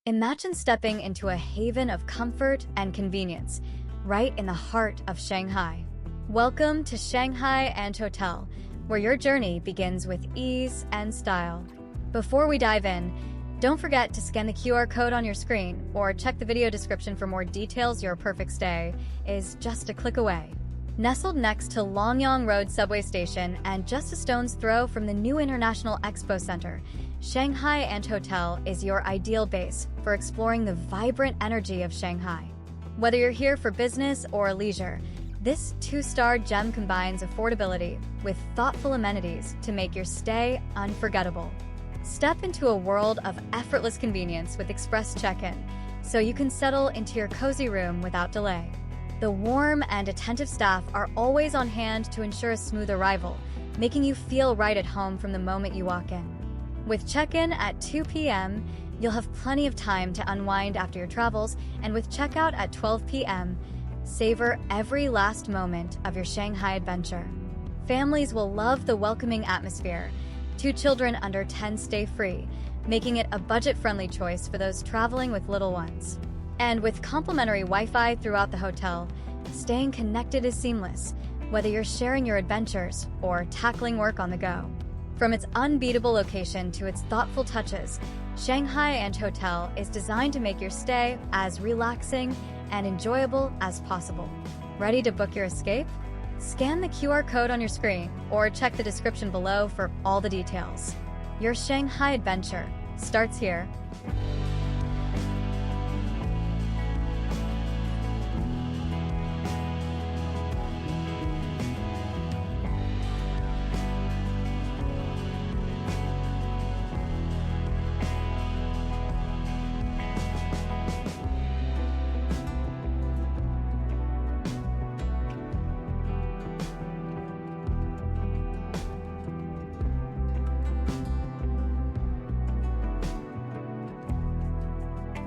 Imagine stepping into a haven of comfort and convenience, right in the heart of Shanghai. Welcome to Shanghai Ange Hotel, where your journey begins with ease and style. Before we dive in, don't forget to scan the QR code on your screen or check the video description for more details. Your perfect stay is just a click away. Nestled next to Longyang Road Subway Station and just a stone's throw from the new International Expo Center, Shanghai Ange Hotel is your ideal base for exploring the vibrant energy of Shanghai. Whether you're here for business or leisure, this two-star gem combines affordability with thoughtful amenities to make your stay unforgettable. Step into a world of effortless convenience with express check-in, so you can settle into your cozy room without delay. The warm and attentive staff are always on hand to ensure a smooth arrival, making you feel right at home from the moment you walk in. With check-in at 2 p.m., you'll have plenty of time to unwind after your travels, and with checkout at 12 p.m., savor every last moment of your Shanghai adventure. Families will love the welcoming atmosphere. 2 children under 10 stay free, making it a budget-friendly choice for those traveling with little ones. And with complimentary Wi-Fi throughout the hotel, staying connected is seamless, whether you're sharing your adventures or tackling work on the go. From its unbeatable location to its thoughtful touches, Shanghai Ange Hotel is designed to make your stay as relaxing and enjoyable as possible. Ready to book your escape? Scan the QR code on your screen or check the description below for all the details. Your Shanghai adventure starts here.